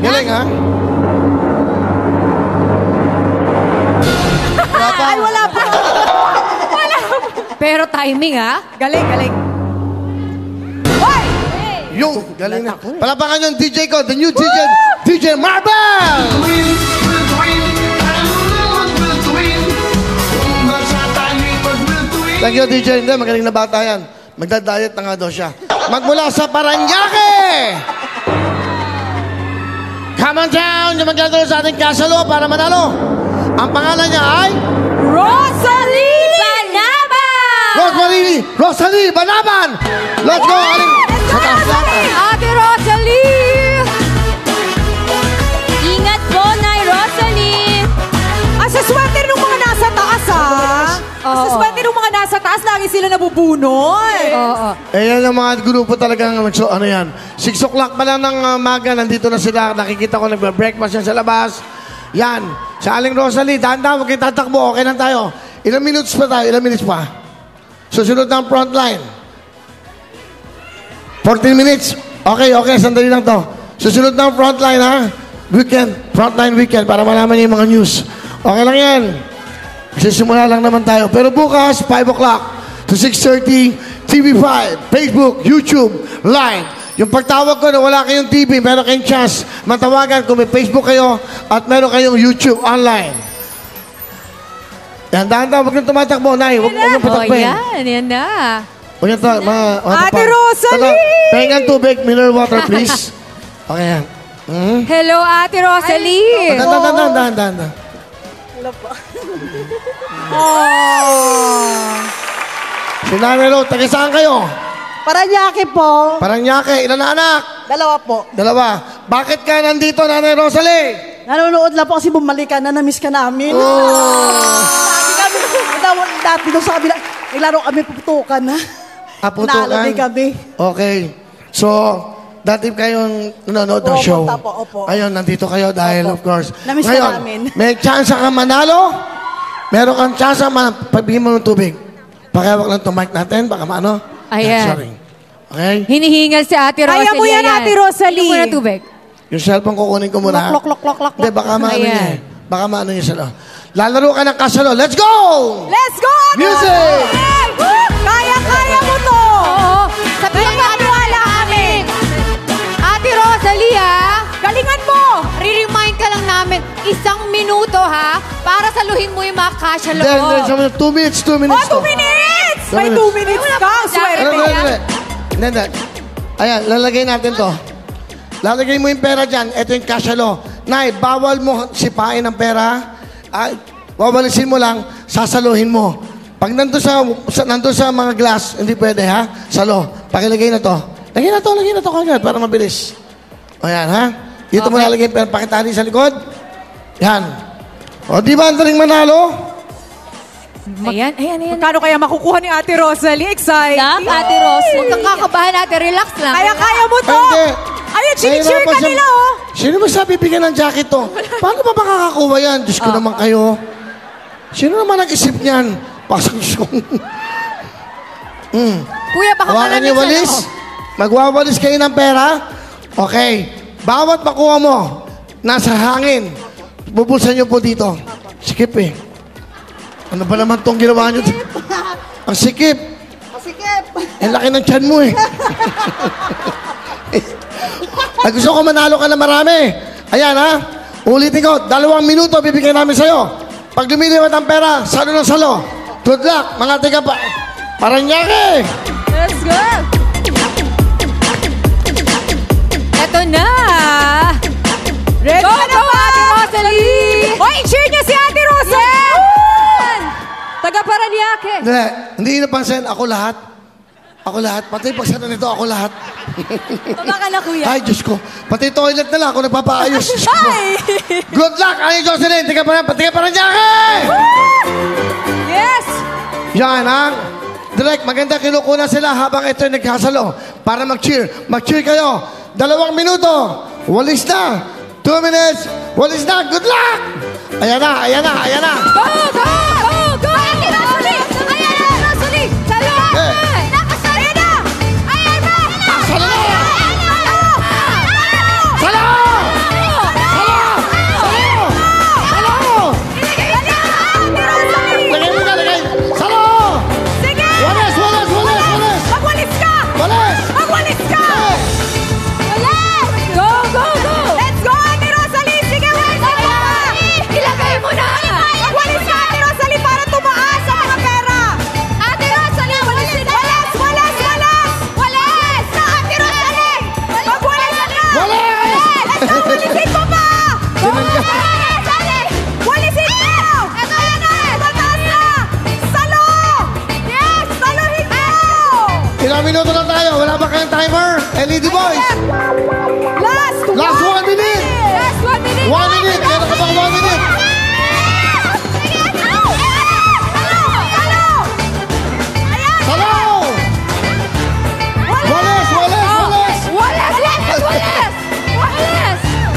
Galing, ha? Ay, wala pa. Wala. Pero timing, ha? Galing, galing. Hoy! Yung, galing na. Palapakan yung DJ ko, the new DJ, DJ Marvel! Thank you, DJ. Hindi, magaling na bata yan. Magda-diet na nga daw siya. Magmula sa Paranaque! Come on down! Yung magdadalo sa ating kasalo para manalo. Ang pangalan niya ay... Rosalie Banaban! Rosalie Banaban! Let's go! Aling... Sa taas natin. Ate Rosalie! Ingat po, Nay Rosalie! Sa swerte ng mga nasa taas, ha? Sa swerte ng mga nasa taas, lagi sila nabubunol. Oo. Eh, yan ang mga grupo talagang, so, ano yan, 6 o'clock pa lang ng maga, nandito na sila, nakikita ko, nagbe-breakfast yan sa labas. Yan, sa Aling Rosalie, dahan-dahan, huwag kayong tatakbo, okay lang tayo. Ilang minutes pa tayo, ilang minutes pa. Susunod ng front line. 14 minutes. Okay, sandali lang to. Susunod ng front line, ha? Weekend, front line weekend, para malaman niyo yung mga news. Okay lang yan. Sisimula lang naman tayo. Pero bukas, 5 o'clock to 6:30, TV5, Facebook, YouTube, Line. Yung pagtawag ko na wala kayong TV, meron kayong chance matawagan kung may Facebook kayo at meron kayong YouTube online. Yan, dahan-dahan, huwag nang tumatakbo, Nay. Huwag nang patakbahin. Yan na. Huwag nang Ate Rosalie! Pahingan tubig, mineral water, please. Okay, yan. Hello, Ate Rosalie! Dahan-dahan. Si Nanay Ro, taga saan kayo? Paranaque po. Paranaque, ilan na anak? 2 po. 2. Bakit ka nandito, Nanay Rosalie? Nanonood lang po kasi bumalikan na na-miss ka namin. Dati doon sa kabila, naglaro kami puputukan na. Putukan? Naalala kami. Okay. So, dati kayong nanonood ng show. Opo. Ayun, nandito kayo dahil, of course. Na-miss ka namin. May chance ka manalo? Meron kang chance pagbigyan mo ng tubig. Pakiawag lang itong mic natin, baka maano. Ayan. Sorry. Okay? Hinihingal si Ate Rosalie. Kaya mo yan, Ate Rosalie. Ano mo na tubig? Yung cellphone kukunin ko muna. Lok. Hindi, baka maano Ayan. niya. Baka maano niya sila. Lalaro ka ng kasalo. Let's go! Let's go, Ate Music! Rosalie! Kaya mo to! Oo. Sabihan ka wala kami. Ate Rosalie, ha? Galingan mo! Re-remind ka lang namin, 1 minuto, ha? Para saluhin mo yung mga kasyalo. Then, 2 minutes, 2 minutes. Oh, 2 minutes! May 2 minutes ka, swerte yan. Hindi. Ayan, lalagay natin to. Lalagay mo yung pera dyan. Ito yung kasyalo. Nay, bawal mo sipain ang pera. Ay, wawalisin mo lang, sasaluhin mo. Pag nandun sa mga glass, hindi pwede, ha? Salo. Pakilagay na to. Lagyan na to kagad para mabilis. O yan, ha? Dito mo lalagay yung pera. Pakitali sa likod. Yan. O, di ba ang daling manalo? Ayan. Magkano kaya makukuha ni Ate Rosalie? Exciting. Ate Rosalie. Huwag kang kakabahan, Ate. Relax lang. Kaya mo to. Hindi. Ayun, chini-cheer ka nila, oh. Sino ba sabi bigyan ng jacket to? Paano ba makakakuha yan? Diyos ko naman kayo. Sino naman nag-isip niyan? Pasok Diyos ko. Kuya, baka Hawakan niyo walis. Magwawalis kayo ng pera. Okay. Bawat makuha mo, nasa hangin. Bubulsan niyo po dito. Sikip eh. Ano ba naman itong ginawa niyo? Ang sikip. Ang laki ng tiyan mo eh. Ay, gusto ko manalo ka na marami. Ayan ha. Ulitin ko, 2 minuto bibigyan namin sa'yo. Pag lumiliwat ang pera, salo ng salo. Good luck, mga tiga pa. Paranaque! Let's go! Eto na! Ready Go, ka na go, ba? Ate Rosalie! Hoy, cheer niya si Ate Rosalie! Taga Paranaque. Hindi napansin, ako lahat. Pati pagsano nito, ako lahat. Baba ka na, kuya. Ay, Diyos ko. Pati toilet na lang ako nagpapaayos. Diyos ko. Good luck, Ani Jocelyn. Tiga Paranaque! Yes! Yan, ha? Direk, maganda kinukunan sila habang ito nagkasalo. Para mag-cheer. Mag-cheer kayo. 2 minuto. Walis na. 2 minutes. Walis na. Good luck! Ayan na. Go! Ate Rosalie! Ayan na, Rosalie! Salo! Nakasali na! Ayan na! Salo! Salo!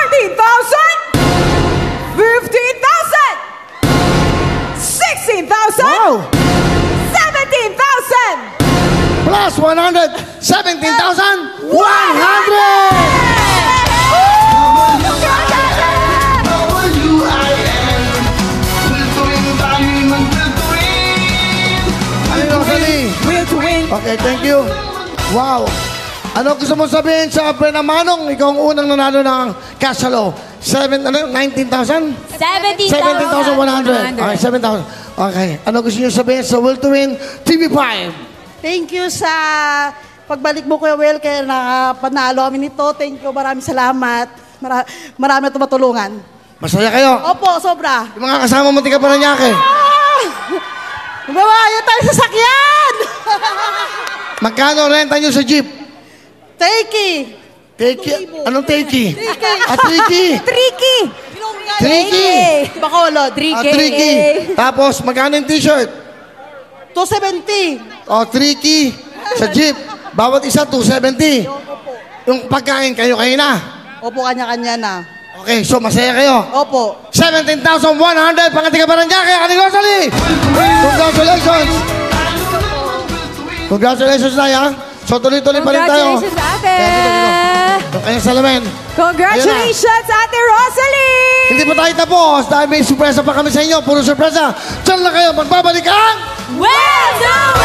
14,000, 15,000, 16,000, Wow! 17,000. Plus 100, 17,100! Ano yung Rosalie? Will to win. Okay, thank you. Wow. Ano gusto mo sabihin sa Brenda Manong? Ikaw ang unang nanalo ng Casalo. 19,000? 17,100. Okay, 7,000. Okay. Ano gusto niyo sabihin sa Will to Win TV5? Thank you sa pagbalik mo, Kuya Will, kaya nakapanalo kami nito. Thank you, maraming salamat. Marami na tumatulungan. Masaya kayo? Opo, sobra. Yung mga kasama mo, tika Paranaque. Babayo tayo sa sakyan! Magkano renta niyo sa jeep? Takey! Takey? Anong takey? Ah, tricky. Tricky. Tricky. Bacolod. Ah, tricky. Tapos, magkano yung t-shirt? 270. Oh, tricky. Sa jeep. Bawat isa, 270. Yung pagkain, kayo-kayo na. Opo, kanya-kanya na. Okay, so masaya kayo. Opo. 17,100 pangatika Paranaque, Ate Rosalie! Congratulations! Congratulations, Nay, ha? So, tuloy-tuloy pa rin tayo. Congratulations, ate. Yung kanyang salamin. Congratulations, Ate Rosalie. Hindi pa tayo tapos dahil may surpresa pa kami sa inyo. Puro surpresa. Diyan lang kayo, magbabalik ang... Will to win!